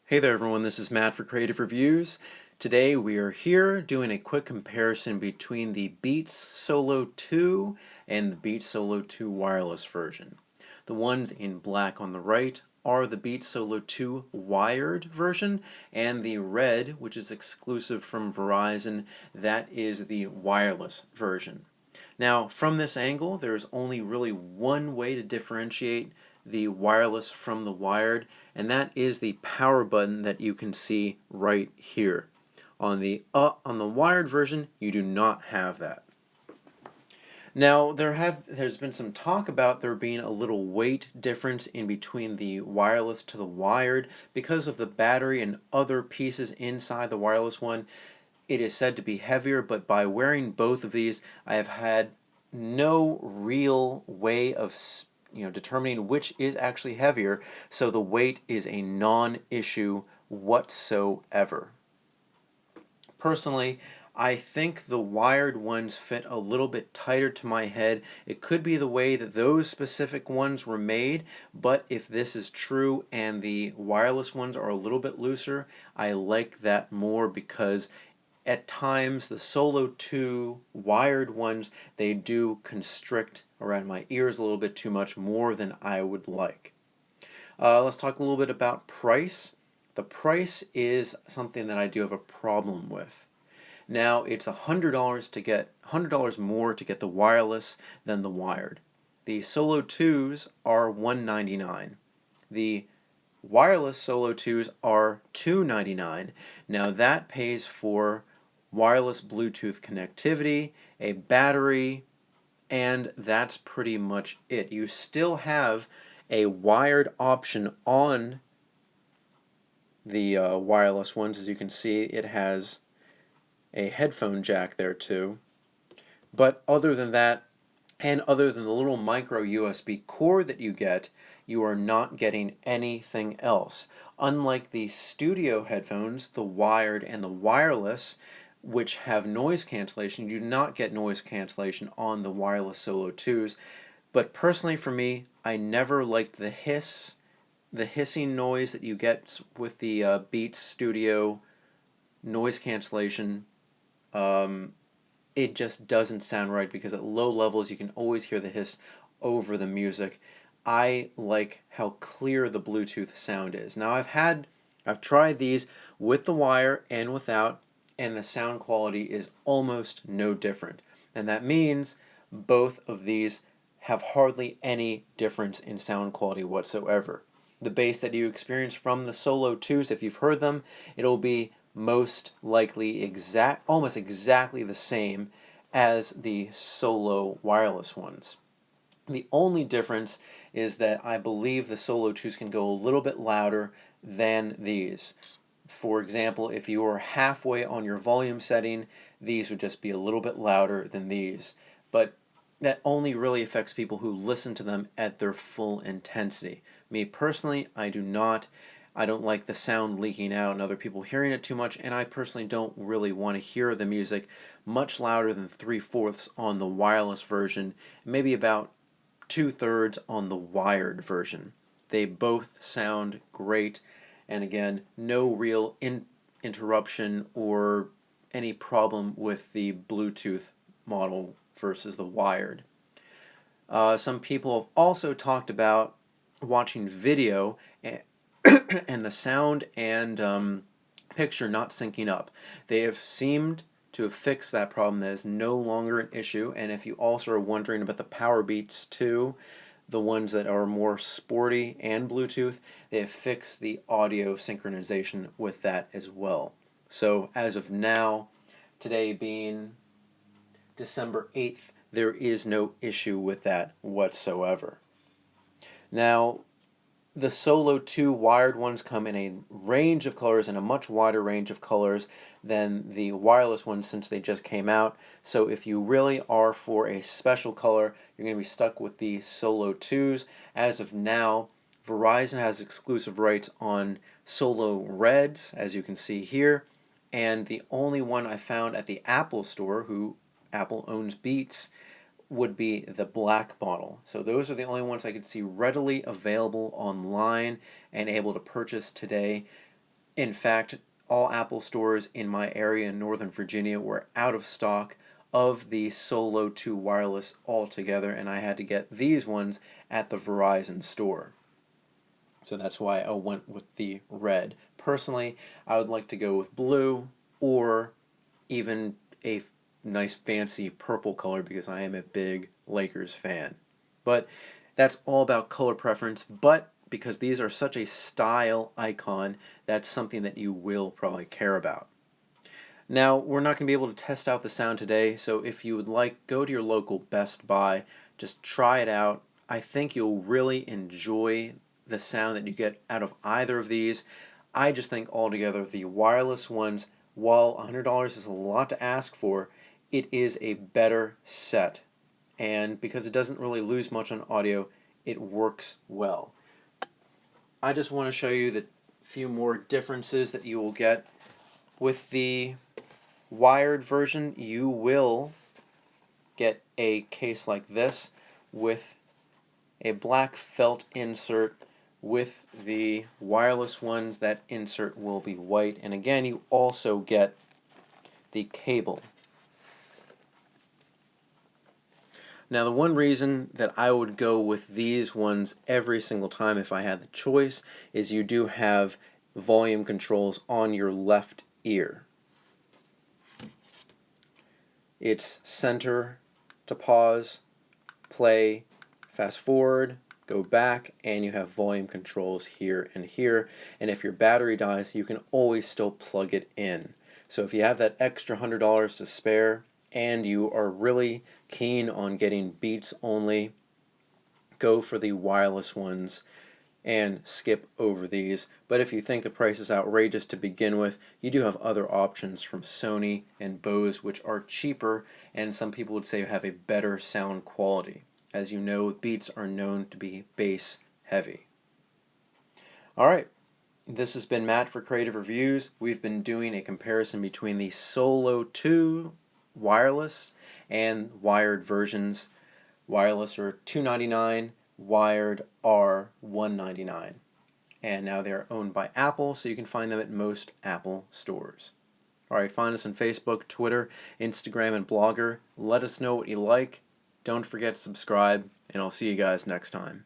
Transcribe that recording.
Hey there everyone, this is Matt for Creative Reviews. Today we are here doing a quick comparison between the Beats Solo 2 and the Beats Solo 2 wireless version. The ones in black on the right are the Beats Solo 2 wired version, and the red, which is exclusive from Verizon, that is the wireless version. Now, from this angle, there's only really one way to differentiate the wireless from the wired, and that is the power button that you can see right here. On the wired version, you do not have that. Now, there's been some talk about there being a little weight difference in between the wireless to the wired because of the battery and other pieces inside the wireless one. It is said to be heavier, but by wearing both of these, I have had no real way of determining which is actually heavier, so the weight is a non-issue whatsoever. Personally, I think the wired ones fit a little bit tighter to my head. It could be the way that those specific ones were made, but if this is true and the wireless ones are a little bit looser, I like that more because at times the Solo 2 wired ones, they do constrict around my ears a little bit too much, more than I would like. Let's talk a little bit about price. The price is something that I do have a problem with. Now it's $100 more to get the wireless than the wired. The Solo 2s are $199. The wireless Solo 2s are $299. Now that pays for wireless Bluetooth connectivity, a battery, and that's pretty much it. You still have a wired option on the wireless ones. As you can see, it has a headphone jack there too. But other than that, and other than the little micro USB cord that you get, you are not getting anything else. Unlike the studio headphones, the wired and the wireless, which have noise cancellation, you do not get noise cancellation on the wireless Solo 2s. But personally for me, I never liked the hissing noise that you get with the Beats Studio noise cancellation. It just doesn't sound right because at low levels you can always hear the hiss over the music. I like how clear the Bluetooth sound is. Now I've tried these with the wire and without, and the sound quality is almost no different. And that means both of these have hardly any difference in sound quality whatsoever. The bass that you experience from the Solo 2s, if you've heard them, it'll be most likely almost exactly the same as the Solo wireless ones. The only difference is that I believe the Solo 2s can go a little bit louder than these. For example, if you are halfway on your volume setting, these would just be a little bit louder than these. But that only really affects people who listen to them at their full intensity. Me personally, I don't like the sound leaking out and other people hearing it too much, and I personally don't really want to hear the music much louder than 3/4 on the wireless version, maybe about 2/3 on the wired version. They both sound great, and again, no real interruption or any problem with the Bluetooth model versus the wired. Some people have also talked about watching video and the sound and picture not syncing up. They have seemed to have fixed that problem. That is no longer an issue. And if you also are wondering about the Power Beats 2, the ones that are more sporty and Bluetooth, they have fixed the audio synchronization with that as well. So as of now, today being December 8th, there is no issue with that whatsoever. Now, the Solo 2 wired ones come in a range of colors, and a much wider range of colors than the wireless ones since they just came out. So if you really are for a special color, you're going to be stuck with the Solo 2s. As of now, Verizon has exclusive rights on Solo Reds, as you can see here, and the only one I found at the Apple store, who Apple owns Beats, would be the black model. So those are the only ones I could see readily available online and able to purchase today. In fact, all Apple stores in my area in Northern Virginia were out of stock of the Solo2 wireless altogether, and I had to get these ones at the Verizon store. So that's why I went with the red. Personally, I would like to go with blue or even a nice fancy purple color because I am a big Lakers fan. But that's all about color preference, but because these are such a style icon, that's something that you will probably care about. Now, we're not going to be able to test out the sound today, so if you would like, go to your local Best Buy, just try it out. I think you'll really enjoy the sound that you get out of either of these. I just think altogether the wireless ones, while $100 is a lot to ask for, it is a better set. And because it doesn't really lose much on audio, it works well. I just want to show you the few more differences that you will get. With the wired version, you will get a case like this with a black felt insert. With the wireless ones, that insert will be white. And again, you also get the cable. Now, the one reason that I would go with these ones every single time if I had the choice is you do have volume controls on your left ear. It's center to pause, play, fast forward, go back, and you have volume controls here and here. And if your battery dies, you can always still plug it in. So if you have that extra $100 to spare and you are really keen on getting Beats only, go for the wireless ones and skip over these. But if you think the price is outrageous to begin with, you do have other options from Sony and Bose which are cheaper, and some people would say have a better sound quality. As you know, Beats are known to be bass heavy. Alright, this has been Matt for Creative Reviews. We've been doing a comparison between the Solo2 wireless and wired versions. Wireless are $299, wired are $199. And now they're owned by Apple, so you can find them at most Apple stores. Alright, find us on Facebook, Twitter, Instagram, and Blogger. Let us know what you like. Don't forget to subscribe, and I'll see you guys next time.